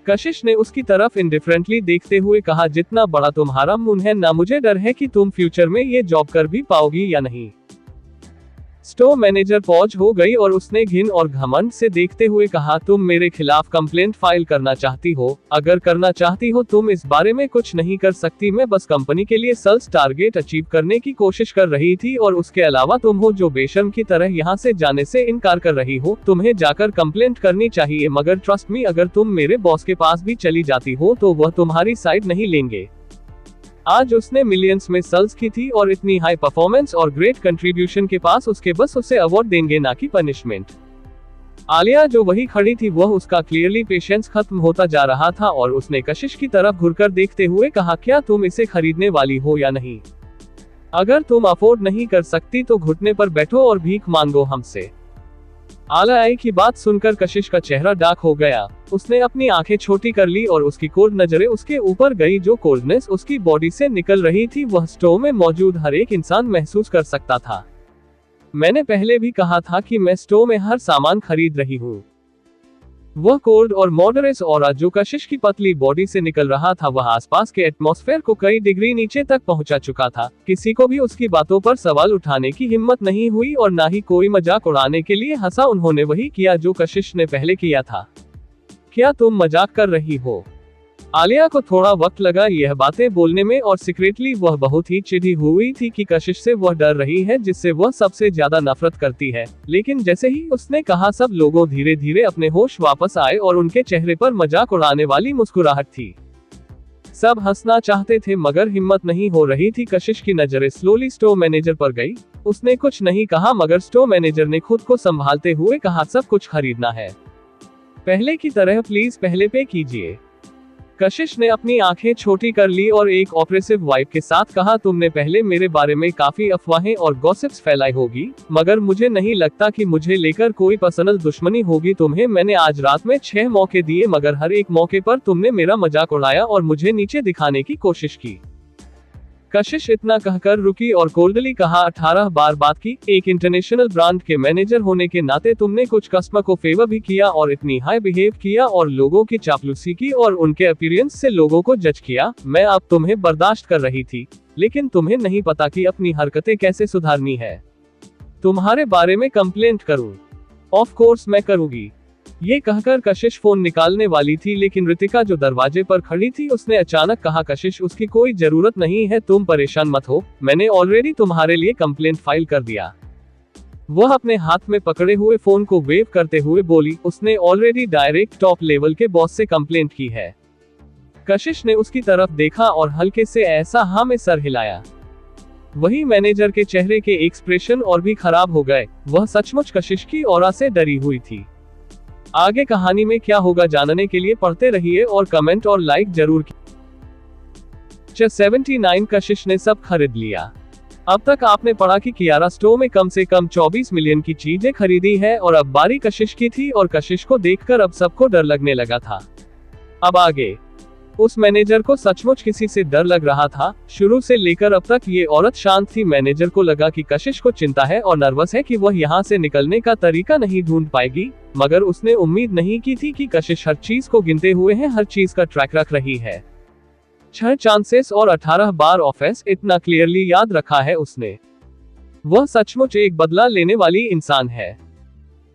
कशिश ने उसकी तरफ इंडिफरेंटली देखते हुए कहा, जितना बड़ा तुम्हारा मुंह है ना मुझे डर है कि तुम फ्यूचर में ये जॉब कर भी पाओगी या नहीं। स्टोर मैनेजर पहुंच हो गई और उसने घिन और घमंड से देखते हुए कहा, तुम मेरे खिलाफ कंप्लेंट फाइल करना चाहती हो? अगर करना चाहती हो तुम इस बारे में कुछ नहीं कर सकती। मैं बस कंपनी के लिए सेल्स टारगेट अचीव करने की कोशिश कर रही थी और उसके अलावा तुम हो जो बेशर्म की तरह यहाँ से जाने से इनकार कर रही हो। तुम्हें जाकर कंप्लेंट करनी चाहिए, मगर ट्रस्ट मी, अगर तुम मेरे बॉस के पास भी चली जाती हो तो वह तुम्हारी साइड नहीं लेंगे। आज उसने मिलियंस में सेल्स की थी और इतनी हाई परफॉर्मेंस और ग्रेट कंट्रीब्यूशन के पास उसके बस उसे अवार्ड देंगे, ना कि पनिशमेंट। आलिया जो वही खड़ी थी, वह उसका क्लियरली पेशेंस खत्म होता जा रहा था और उसने कशिश की तरफ घुरकर देखते हुए कहा, क्या तुम इसे खरीदने वाली हो या नहीं? अगर तुम अफोर्ड नहीं कर सकती तो घुटने पर बैठो और भीख मांगो हमसे। आलिया की बात सुनकर कशिश का चेहरा डार्क हो गया। उसने अपनी आंखें छोटी कर ली और उसकी कोल्ड नजरें उसके ऊपर गई। जो कोल्डनेस उसकी बॉडी से निकल रही थी वह स्टोर में मौजूद हर एक इंसान महसूस कर सकता था। मैंने पहले भी कहा था कि मैं स्टोर में हर सामान खरीद रही हूँ। वह कोल्ड और मॉडरेट ऑरा जो कशिश की पतली बॉडी से निकल रहा था, वह आसपास के एटमॉस्फेयर को कई डिग्री नीचे तक पहुंचा चुका था। किसी को भी उसकी बातों पर सवाल उठाने की हिम्मत नहीं हुई और ना ही कोई मजाक उड़ाने के लिए हंसा। उन्होंने वही किया जो कशिश ने पहले किया था। क्या तुम मजाक कर रही हो? आलिया को थोड़ा वक्त लगा यह बातें बोलने में और सीक्रेटली वह बहुत ही चिढ़ी हुई थी कि कशिश से वह डर रही है जिससे वह सबसे ज्यादा नफरत करती है। लेकिन जैसे ही उसने कहा, सब लोगों धीरे धीरे अपने होश वापस आए और उनके चेहरे पर मजाक उड़ाने वाली मुस्कुराहट थी। सब हंसना चाहते थे मगर हिम्मत नहीं हो रही थी। कशिश की नजरें स्लोली स्टोर मैनेजर पर गई। उसने कुछ नहीं कहा मगर स्टोर मैनेजर ने खुद को संभालते हुए कहा, सब कुछ खरीदना है, पहले की तरह प्लीज पहले पे कीजिए। कशिश ने अपनी आंखें छोटी कर ली और एक ऑप्रेसिव वाइब के साथ कहा, तुमने पहले मेरे बारे में काफी अफवाहें और गॉसिप्स फैलाई होगी, मगर मुझे नहीं लगता कि मुझे लेकर कोई पर्सनल दुश्मनी होगी तुम्हें। मैंने आज रात में 6 मौके दिए मगर हर एक मौके पर तुमने मेरा मजाक उड़ाया और मुझे नीचे दिखाने की कोशिश की। कशिश इतना कहकर रुकी और कोल्डली कहा, 18 बार बात की। एक इंटरनेशनल ब्रांड के मैनेजर होने के नाते तुमने कुछ कस्टमर को फेवर भी किया और इतनी हाई बिहेव किया और लोगों की चापलूसी की और उनके अपीयरेंस से लोगों को जज किया। मैं अब तुम्हें बर्दाश्त कर रही थी, लेकिन तुम्हें नहीं पता कि अपनी हरकतें कैसे सुधारनी है। तुम्हारे बारे में कंप्लेंट करूं? ऑफ कोर्स मैं करूंगी। ये कहकर कशिश फोन निकालने वाली थी, लेकिन रितिका जो दरवाजे पर खड़ी थी उसने अचानक कहा, कशिश उसकी कोई जरूरत नहीं है, तुम परेशान मत हो, मैंने ऑलरेडी तुम्हारे लिए कंप्लेंट फाइल कर दिया। वह अपने हाथ में पकड़े हुए फोन को वेव करते हुए बोली, उसने ऑलरेडी डायरेक्ट टॉप लेवल के बॉस से कंप्लेंट की है। कशिश ने उसकी तरफ देखा और हल्के से ऐसा हाँ में सर हिलाया। वही मैनेजर के चेहरे के एक्सप्रेशन और भी खराब हो गए। वह सचमुच कशिश की ऑरा से डरी हुई थी। आगे कहानी में क्या होगा जानने के लिए पढ़ते रहिए और कमेंट और लाइक जरूर कीजिए। 79 कशिश ने सब खरीद लिया। अब तक आपने पढ़ा कि कियारा स्टोर में कम से कम 24 मिलियन की चीजें खरीदी है और अब बारी कशिश की थी और कशिश को देखकर अब सबको डर लगने लगा था। अब आगे उस मैनेजर को सचमुच किसी से डर लग रहा था। शुरू से लेकर अब तक ये औरत शांत थी। मैनेजर को लगा कि कशिश को चिंता है और नर्वस है कि वह यहाँ से निकलने का तरीका नहीं ढूंढ पाएगी, मगर उसने उम्मीद नहीं की थी कि कशिश हर चीज को गिनते हुए है, हर चीज का ट्रैक रख रही है। 6 चांसेस और 18 बार ऑफेंस, इतना क्लियरली याद रखा है उसने। वह सचमुच एक बदला लेने वाली इंसान है।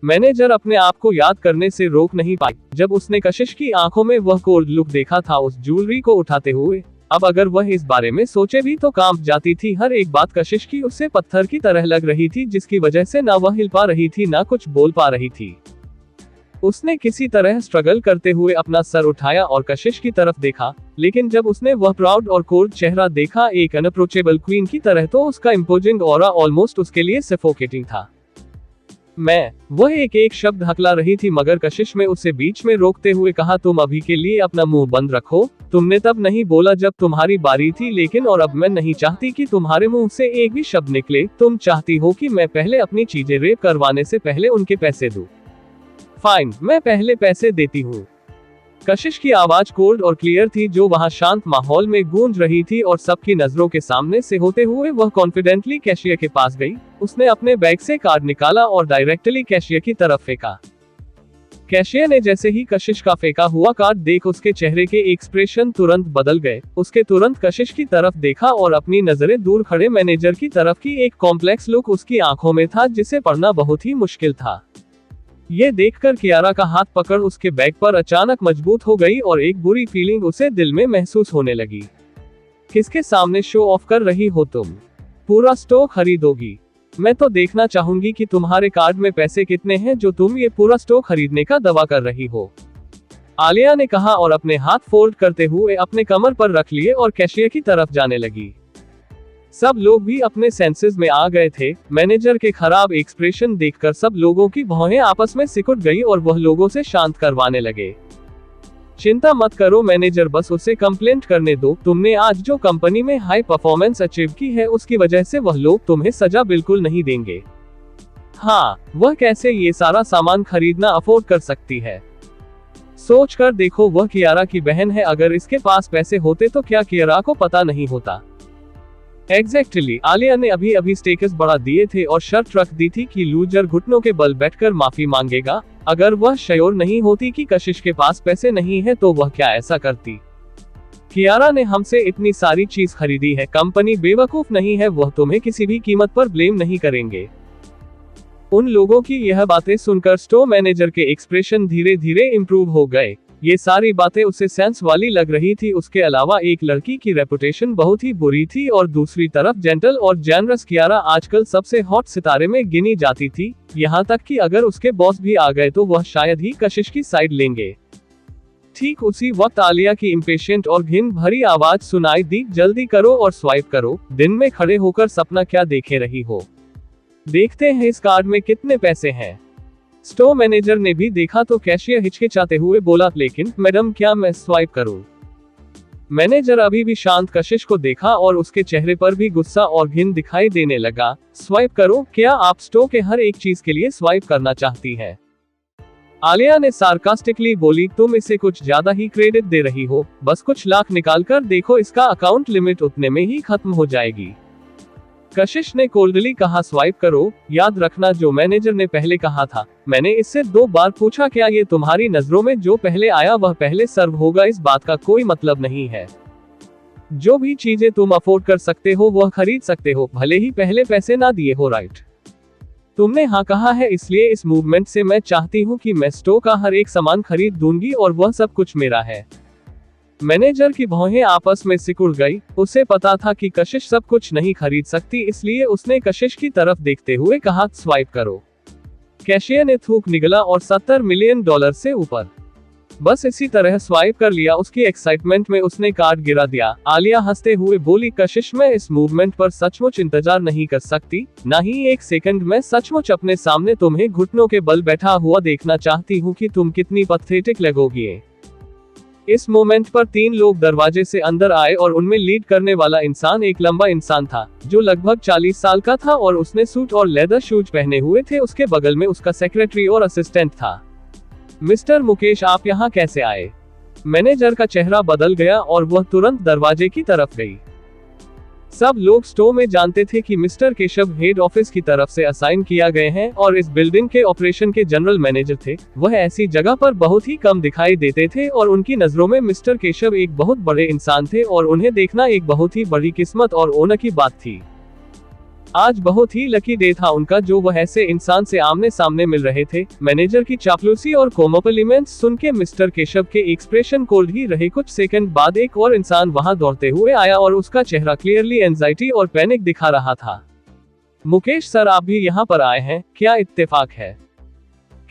मैनेजर अपने आप को याद करने से रोक नहीं पाई जब उसने कशिश की आंखों में वह कोल्ड लुक देखा था उस ज्वेलरी को उठाते हुए। अब अगर वह इस बारे में सोचे भी तो कांप जाती थी। हर एक बात कशिश की उससे पत्थर की तरह लग रही थी, जिसकी वजह से ना वह हिल पा रही थी ना कुछ बोल पा रही थी। उसने किसी तरह स्ट्रगल करते हुए अपना सर उठाया और कशिश की तरफ देखा, लेकिन जब उसने वह प्राउड और कोल्ड चेहरा देखा, एक अनअप्रोचेबल क्वीन की तरह, तो उसका इम्पोजिंग ऑरा ऑलमोस्ट उसके लिए सफोकेटिंग था। वह एक शब्द हकला रही थी मगर कशिश में उसे बीच में रोकते हुए कहा, तुम अभी के लिए अपना मुंह बंद रखो। तुमने तब नहीं बोला जब तुम्हारी बारी थी, लेकिन और अब मैं नहीं चाहती कि तुम्हारे मुंह से एक भी शब्द निकले। तुम चाहती हो कि मैं पहले अपनी चीजें रेप करवाने से पहले उनके पैसे दूं। फाइन, मैं पहले पैसे देती हूँ। कशिश की आवाज कोल्ड और क्लियर थी, जो वहां शांत माहौल में गूंज रही थी और सबकी नजरों के सामने से होते हुए वह कॉन्फिडेंटली कैशियर के पास गई। उसने अपने बैग से कार्ड निकाला और डायरेक्टली कैशियर की तरफ फेंका। कैशियर ने जैसे ही कशिश का फेंका हुआ कार्ड देख उसके चेहरे के एक्सप्रेशन तुरंत बदल गए। उसके तुरंत कशिश की तरफ देखा और अपनी नजरें दूर खड़े मैनेजर की तरफ की। एक कॉम्प्लेक्स लुक उसकी आंखों में था जिसे पढ़ना बहुत ही मुश्किल था। ये देखकर कियारा का हाथ पकड़ उसके बैग पर अचानक मजबूत हो गई और एक बुरी फीलिंग उसे दिल में महसूस होने लगी। किसके सामने शो ऑफ कर रही हो तुम? पूरा स्टोर खरीदोगी? मैं तो देखना चाहूंगी कि तुम्हारे कार्ड में पैसे कितने हैं जो तुम ये पूरा स्टोर खरीदने का दावा कर रही हो, आलिया ने कहा और अपने हाथ फोल्ड करते हुए अपने कमर पर रख लिए और कैशियर की तरफ जाने लगी। सब लोग भी अपने सेंसेस में आ गए थे। मैनेजर के खराब एक्सप्रेशन देखकर सब लोगों की भौहें आपस में सिकुड़ गई और वह लोगों से शांत करवाने लगे। चिंता मत करो मैनेजर, बस उसे कंप्लेंट करने दो। तुमने आज जो कंपनी में हाई परफॉर्मेंस अचीव की है उसकी वजह से वह लोग तुम्हें सजा बिल्कुल नहीं देंगे। हाँ, वह कैसे ये सारा सामान खरीदना अफोर्ड कर सकती है? सोच कर देखो, वह कियारा की बहन है। अगर इसके पास पैसे होते तो क्या कियारा को पता नहीं होता? एग्जैक्टली, आलिया ने अभी अभी स्टेटस बढ़ा दिए थे और शर्त रख दी थी कि लूजर घुटनों के बल बैठकर माफी मांगेगा। अगर वह श्योर नहीं होती कि कशिश के पास पैसे नहीं है तो वह क्या ऐसा करती? कियारा ने हमसे इतनी सारी चीज खरीदी है, कंपनी बेवकूफ नहीं है, वह तुम्हें किसी भी कीमत पर ब्लेम नहीं करेंगे। उन लोगों की यह बातें सुनकर स्टोर मैनेजर के एक्सप्रेशन धीरे धीरे इम्प्रूव हो गए। ये सारी बातें उसे सेंस वाली लग रही थी। उसके अलावा एक लड़की की रेपुटेशन बहुत ही बुरी थी और दूसरी तरफ जेंटल और जेनरस कियारा आजकल सबसे हॉट सितारे में गिनी जाती थी। यहाँ तक कि अगर उसके बॉस भी आ गए तो वह शायद ही कशिश की साइड लेंगे। ठीक उसी वक्त आलिया की इम्पेशेंट और घिन भरी आवाज सुनाई दी, जल्दी करो और स्वाइप करो। दिन में खड़े होकर सपना क्या देखे रही हो? देखते हैं इस कार्ड में कितने पैसे हैं। स्टोर मैनेजर ने भी देखा तो कैशियर हिचकिचाते हुए बोला, लेकिन मैडम क्या मैं स्वाइप करूं? मैनेजर अभी भी शांत कशिश को देखा और उसके चेहरे पर भी गुस्सा और घिन दिखाई देने लगा। स्वाइप करो? क्या आप स्टोर के हर एक चीज के लिए स्वाइप करना चाहती हैं? आलिया ने सार्कास्टिकली बोली, तुम इसे कुछ ज्यादा ही क्रेडिट दे रही हो। बस कुछ लाख निकाल कर देखो, इसका अकाउंट लिमिट उतने में ही खत्म हो जाएगी। कशिश ने कोल्डली कहा, स्वाइप करो। याद रखना जो मैनेजर ने पहले कहा था, मैंने इससे 2 बार पूछा, क्या ये तुम्हारी नजरों में जो पहले आया वह पहले सर्व होगा? इस बात का कोई मतलब नहीं है। जो भी चीजें तुम अफोर्ड कर सकते हो वह खरीद सकते हो, भले ही पहले पैसे ना दिए हो, राइट? तुमने हाँ कहा है, इसलिए इस मूवमेंट से मैं चाहती हूँ कि मैं स्टोर का हर एक सामान खरीद दूंगी और वह सब कुछ मेरा है। मैनेजर की भौहें आपस में सिकुड़ गई। उसे पता था कि कशिश सब कुछ नहीं खरीद सकती, इसलिए उसने कशिश की तरफ देखते हुए कहा, स्वाइप करो। कैशियर ने थूक निगला और $70 मिलियन से ऊपर बस इसी तरह स्वाइप कर लिया। उसकी एक्साइटमेंट में उसने कार्ड गिरा दिया। आलिया हंसते हुए बोली, कशिश मैं इस मूवमेंट पर सचमुच इंतजार नहीं कर सकती, ना ही एक सेकंड। मैं सचमुच अपने सामने तुम्हें घुटनों के बल बैठा हुआ देखना चाहती हूँ कि तुम कितनी पथेटिक लगोगी। इस मोमेंट पर 3 लोग दरवाजे से अंदर आए और उनमें लीड करने वाला इंसान एक लंबा इंसान था जो लगभग 40 साल का था और उसने सूट और लेदर शूज पहने हुए थे। उसके बगल में उसका सेक्रेटरी और असिस्टेंट था। मिस्टर मुकेश, आप यहाँ कैसे आए? मैनेजर का चेहरा बदल गया और वह तुरंत दरवाजे की तरफ गई। सब लोग स्टोर में जानते थे कि मिस्टर केशव हेड ऑफिस की तरफ से असाइन किया गए हैं और इस बिल्डिंग के ऑपरेशन के जनरल मैनेजर थे। वह ऐसी जगह पर बहुत ही कम दिखाई देते थे और उनकी नजरों में मिस्टर केशव एक बहुत बड़े इंसान थे और उन्हें देखना एक बहुत ही बड़ी किस्मत और ऑनर की बात थी। आज बहुत ही लकी डे था उनका जो वह ऐसे इंसान से आमने सामने मिल रहे थे। मैनेजर की चापलूसी और कॉम्प्लीमेंट्स सुन के मिस्टर केशव के एक्सप्रेशन कोल्ड ही रहे। कुछ सेकंड बाद एक और इंसान वहां दौड़ते हुए आया और उसका चेहरा क्लियरली एंजाइटी और पैनिक दिखा रहा था। मुकेश सर, आप भी यहाँ पर आए हैं, क्या इत्तेफाक है?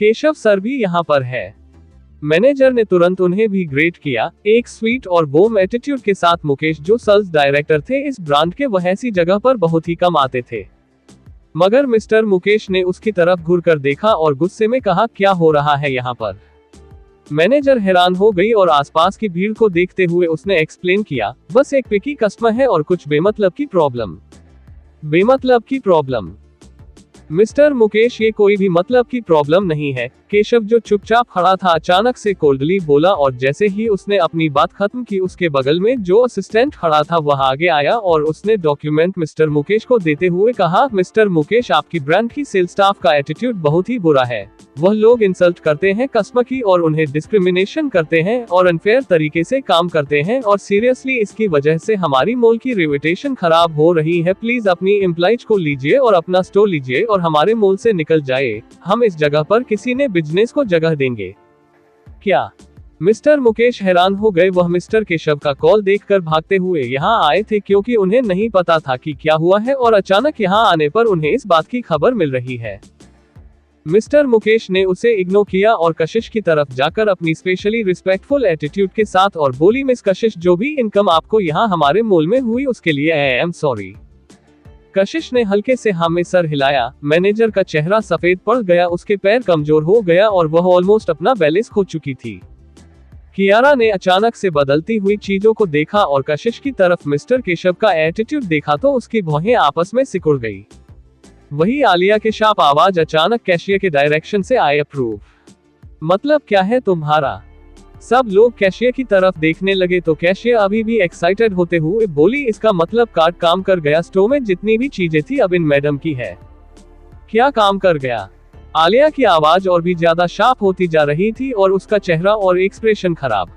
केशव सर भी यहाँ पर है। मैनेजर ने तुरंत उन्हें भी ग्रेट किया। एक स्वीट और बोम एटीट्यूड के साथ मुकेश, जो सेल्स डायरेक्टर थे इस ब्रांड के, वह ऐसी जगह पर बहुत ही कम आते थे। मगर मिस्टर मुकेश ने उसकी तरफ घूरकर देखा और गुस्से में कहा, क्या हो रहा है यहाँ पर? मैनेजर हैरान हो गई और आसपास की भीड़ को देखते हुए उसने एक्सप्लेन किया, बस एक पिकी कस्टमर है और कुछ बेमतलब की प्रॉब्लम। बेमतलब की प्रॉब्लम? मिस्टर मुकेश, ये कोई भी मतलब की प्रॉब्लम नहीं है। केशव जो चुपचाप खड़ा था अचानक से कोल्डली बोला और जैसे ही उसने अपनी बात खत्म की उसके बगल में जो असिस्टेंट खड़ा था वह आगे आया और उसने डॉक्यूमेंट मिस्टर मुकेश को देते हुए कहा, मिस्टर मुकेश, आपकी ब्रांड की सेल्स स्टाफ का एटीट्यूड बहुत ही बुरा है। वह लोग इंसल्ट करते हैं कस्टमर की और उन्हें डिस्क्रिमिनेशन करते हैं और अनफेयर तरीके से काम करते हैं और सीरियसली इसकी वजह से हमारी मॉल की रेपुटेशन खराब हो रही है। प्लीज अपनी एम्प्लॉइज को लीजिए और अपना स्टोर लीजिए और हमारे मॉल से निकल जाए। हम इस जगह पर किसी ने बिजनेस को जगह देंगे क्या? मिस्टर मुकेश हैरान हो गए। वह मिस्टर केशव का कॉल देखकर भागते हुए यहाँ आए थे क्योंकि उन्हें नहीं पता था कि क्या हुआ है और अचानक यहाँ आने पर उन्हें इस बात की खबर मिल रही है। मिस्टर मुकेश ने उसे इग्नोर किया और कशिश की तरफ जाकर अपनी स्पेशली रिस्पेक्टफुल एटीट्यूड के साथ और बोली, मिस कशिश, जो भी इनकम आपको यहाँ हमारे मॉल में हुई उसके लिए आई एम सॉरी। कशिश ने हल्के से हाँ में सर हिलाया। मैनेजर का चेहरा सफेद पड़ गया, उसके पैर कमजोर हो गया और वह ऑलमोस्ट अपना बैलेंस खो चुकी थी। कियारा ने अचानक से बदलती हुई चीजों को देखा और कशिश की तरफ मिस्टर केशव का एटीट्यूड देखा तो उसकी भौहें आपस में सिकुड़ गई। वही आलिया के शार्प आवाज अचानक कैशियर के डायरेक्शन से आए, अप्रूव मतलब क्या है तुम्हारा? सब लोग कैशियर की तरफ देखने लगे तो कैशियर अभी भी एक्साइटेड होते हुए बोली, इसका मतलब कार्ड काम कर गया। स्टोर में जितनी भी चीजें थी अब इन मैडम की है। क्या काम कर गया? आलिया की आवाज और भी ज्यादा शार्प होती जा रही थी और उसका चेहरा और एक्सप्रेशन खराब।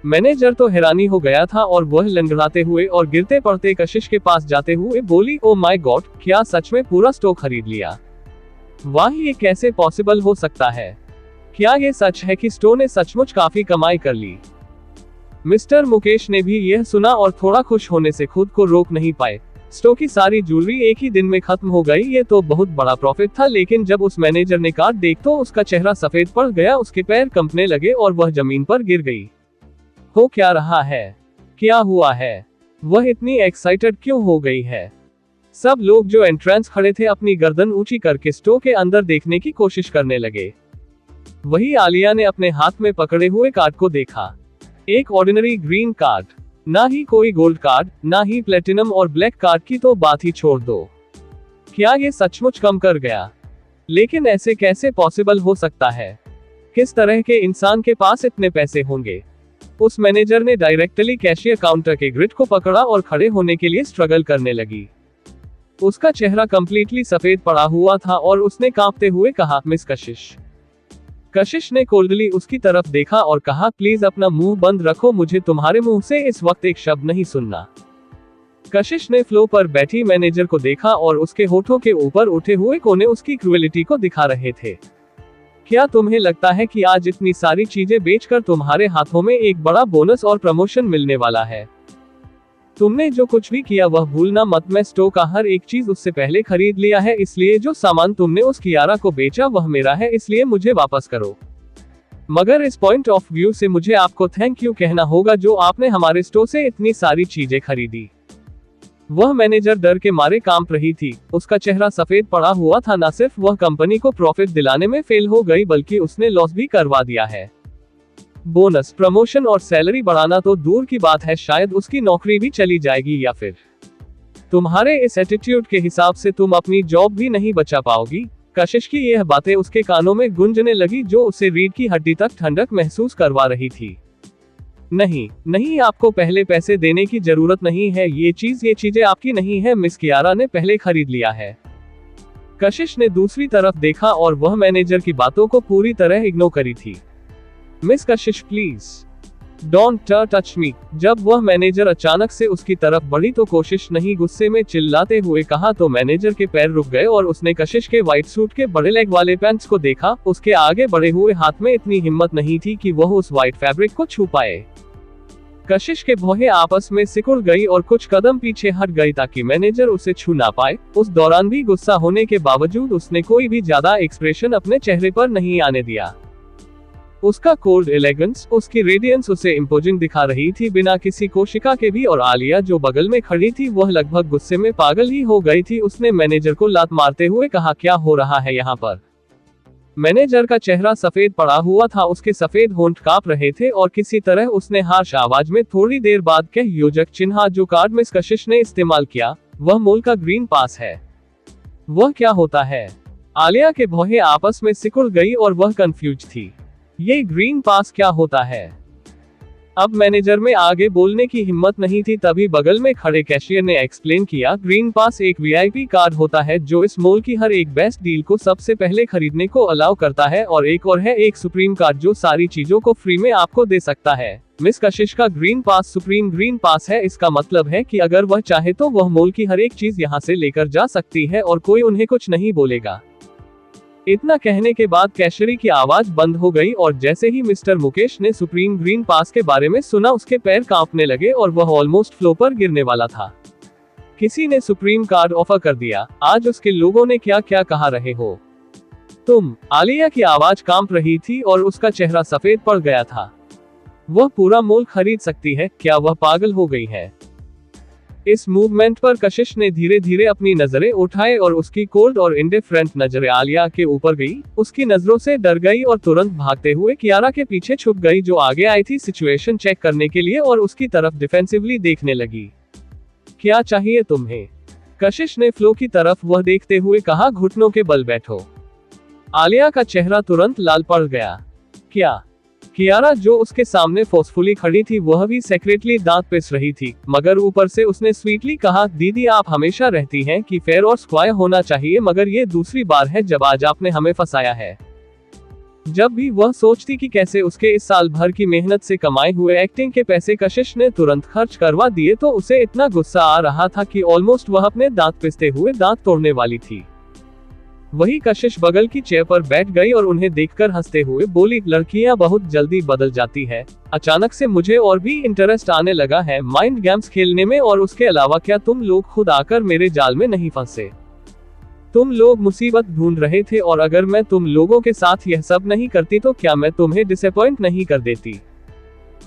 मैनेजर तो हैरानी हो गया था और वह लंगड़ाते हुए और गिरते पड़ते कशिश के पास जाते हुए बोली, ओ माय गॉड, क्या सच में पूरा स्टोर खरीद लिया? वाह, ये कैसे पॉसिबल हो सकता है? क्या ये सच है कि स्टोर ने सचमुच काफी कमाई कर ली? मिस्टर मुकेश ने भी यह सुना और थोड़ा खुश होने से खुद को रोक नहीं पाए। स्टोर की सारी ज्वेलरी एक ही दिन में खत्म हो गई, ये तो बहुत बड़ा प्रॉफिट था। लेकिन जब उस मैनेजर ने कार्ड देख तो उसका चेहरा सफेद पड़ गया, उसके पैर कंपने लगे और वह जमीन पर गिर गई। हो क्या रहा है? क्या हुआ है? वह इतनी एक्साइटेड क्यों हो गई है? सब लोग जो एंट्रेंस खड़े थे अपनी गर्दन ऊंची करके स्टोर के अंदर देखने की कोशिश करने लगे। वही आलिया ने अपने हाथ में पकड़े हुए कार्ड को देखा। एक ऑर्डिनरी ग्रीन कार्ड, ना ही कोई गोल्ड कार्ड, ना ही प्लेटिनम और ब्लैक कार्ड की तो बात ही छोड़ दो। क्या ये सचमुच कम कर गया? लेकिन ऐसे कैसे पॉसिबल हो सकता है? किस तरह के इंसान के पास इतने पैसे होंगे? उस मैनेजर ने डायरेक्टली कैशियर काउंटर के ग्रिड को पकड़ा और खड़े होने के लिए स्ट्रगल करने लगी। उसका चेहरा कंप्लीटली सफेद पड़ा हुआ था और उसने कांपते हुए कहा, मिस कशिश। कशिश ने कोल्डली उसकी तरफ देखा और कहा, प्लीज अपना मुंह बंद रखो, मुझे तुम्हारे मुंह से इस वक्त एक शब्द नहीं सुनना। कशिश ने फ्लो पर बैठी मैनेजर को देखा और उसके होठों के ऊपर उठे हुए कोने उसकी क्रुएलिटी को दिखा रहे थे। क्या तुम्हें लगता है कि आज इतनी सारी चीजें बेचकर तुम्हारे हाथों में एक बड़ा बोनस और प्रमोशन मिलने वाला है? तुमने जो कुछ भी किया वह भूलना मत। मैं स्टोर का हर एक चीज उससे पहले खरीद लिया है, इसलिए जो सामान तुमने उस कियारा को बेचा वह मेरा है, इसलिए मुझे वापस करो। मगर इस पॉइंट ऑफ व्यू से मुझे आपको थैंक यू कहना होगा जो आपने हमारे स्टोर से इतनी सारी चीजें खरीदी। वह मैनेजर डर के मारे कांप रही थी। उसका चेहरा सफेद पड़ा हुआ था। न सिर्फ वह कंपनी को प्रॉफिट दिलाने में फेल हो गई बल्कि उसने लॉस भी करवा दिया है। बोनस, प्रमोशन और सैलरी बढ़ाना तो दूर की बात है, शायद उसकी नौकरी भी चली जाएगी या फिर तुम्हारे इस एटीट्यूड के हिसाब से तुम अपनी जॉब भी नहीं बचा पाओगी। कशिश की यह बातें उसके कानों में गूंजने लगी जो उसे रीढ़ की हड्डी तक ठंडक महसूस करवा रही थी। नहीं, आपको पहले पैसे देने की जरूरत नहीं है। ये चीजें आपकी नहीं है, मिस कियारा ने पहले खरीद लिया है। कशिश ने दूसरी तरफ देखा और वह मैनेजर की बातों को पूरी तरह इग्नोर करी थी। Miss Kashish, please don't touch me. जब वह मैनेजर अचानक से उसकी तरफ बढ़ी तो कोशिश नहीं गुस्से में चिल्लाते हुए कहा तो मैनेजर के पैर रुक गए और उसने कशिश के व्हाइट सूट के बड़े लेग वाले पैंट्स को देखा। उसके आगे बढ़े हुए हाथ में इतनी हिम्मत नहीं थी कि वह उस व्हाइट फैब्रिक को छू पाए। कशिश के भौहें आपस में सिकुड़ गई और कुछ कदम पीछे हट गई ताकि मैनेजर उसे छू ना पाए। उस दौरान भी गुस्सा होने के बावजूद उसने कोई भी ज्यादा एक्सप्रेशन अपने चेहरे पर नहीं आने दिया। उसका कोल्ड एलिगेंस, उसकी रेडियंस उसे इम्पोजिंग दिखा रही थी बिना किसी कोशिका के भी। और आलिया जो बगल में खड़ी थी वह लगभग गुस्से में पागल ही हो गई थी। उसने मैनेजर को लात मारते हुए कहा, क्या हो रहा है यहाँ पर? मैनेजर का चेहरा सफेद पड़ा हुआ था, उसके सफेद होंठ कांप रहे थे और किसी तरह उसने हार्श आवाज में थोड़ी देर बाद योजक चिन्ह जो कार्ड मिस कशिश ने इस्तेमाल किया, वह मॉल का ग्रीन पास है। वह क्या होता है? आलिया के भौहें आपस में सिकुड़ गई और वह कंफ्यूज थी। ये ग्रीन पास क्या होता है? अब मैनेजर में आगे बोलने की हिम्मत नहीं थी, तभी बगल में खड़े कैशियर ने एक्सप्लेन किया, ग्रीन पास एक वीआईपी कार्ड होता है जो इस मॉल की हर एक बेस्ट डील को सबसे पहले खरीदने को अलाउ करता है, और एक और है एक सुप्रीम कार्ड जो सारी चीजों को फ्री में आपको दे सकता है। मिस कशिश का ग्रीन पास सुप्रीम ग्रीन पास है। इसका मतलब है कि अगर वह चाहे तो वह मॉल की हर एक चीज यहाँ से लेकर जा सकती है और कोई उन्हें कुछ नहीं बोलेगा। इतना कहने के बाद कैशरी की आवाज बंद हो गई और जैसे ही मिस्टर मुकेश ने सुप्रीम ग्रीन पास के बारे में सुना, उसके पैर कांपने लगे और वह ऑलमोस्ट फ्लो पर गिरने वाला था। किसी ने सुप्रीम कार्ड ऑफर कर दिया। आज उसके लोगों ने क्या क्या कहा रहे हो तुम? आलिया की आवाज कांप रही थी और उसका चेहरा सफेद पड़ गया था। वह पूरा मॉल खरीद सकती है? क्या वह पागल हो गई है? इस मूवमेंट पर कशिश ने धीरे धीरे अपनी नजरें उठाए और उसकी कोल्ड और इंडिफरेंट नजरें आलिया के ऊपर गई। उसकी नजरों से डर गई और तुरंत भागते हुए कियारा के पीछे छुप गई, जो आगे आई थी सिचुएशन चेक करने के लिए, और उसकी तरफ डिफेंसिवली देखने लगी। क्या चाहिए तुम्हें? कशिश ने फ्लो की तरफ वह देखते हुए कहा, घुटनों के बल बैठो। आलिया का चेहरा तुरंत लाल पड़ गया। क्या? कियारा जो उसके सामने फोर्सफुली खड़ी थी वह भी सेक्रेटली दांत पिस रही थी, मगर ऊपर से उसने स्वीटली कहा, दीदी आप हमेशा रहती हैं कि फेयर और स्क्वायर होना चाहिए, मगर ये दूसरी बार है जब आज आपने हमें फंसाया है। जब भी वह सोचती कि कैसे उसके इस साल भर की मेहनत से कमाए हुए एक्टिंग के पैसे कशिश ने तुरंत खर्च करवा दिए, तो उसे इतना गुस्सा आ रहा था कि ऑलमोस्ट वह अपने दांत पिसते हुए दांत तोड़ने वाली थी। वही कशिश बगल की चेयर पर बैठ गई और उन्हें देखकर हंसते हुए बोली, लड़कियां बहुत जल्दी बदल जाती है। अचानक से मुझे और भी इंटरेस्ट आने लगा है माइंड गेम्स खेलने में, और उसके अलावा क्या तुम लोग खुद आकर मेरे जाल में नहीं फंसे? तुम लोग मुसीबत ढूंढ रहे थे, और अगर मैं तुम लोगों के साथ यह सब नहीं करती तो क्या मैं तुम्हें डिसअपॉइंट नहीं कर देती?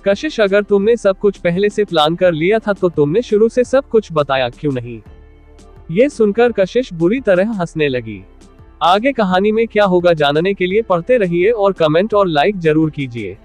कशिश, अगर तुमने सब कुछ पहले से प्लान कर लिया था तो तुमने शुरू से सब कुछ बताया क्यों नहीं? ये सुनकर कशिश बुरी तरह हंसने लगी। आगे कहानी में क्या होगा जानने के लिए पढ़ते रहिए और कमेंट और लाइक जरूर कीजिए।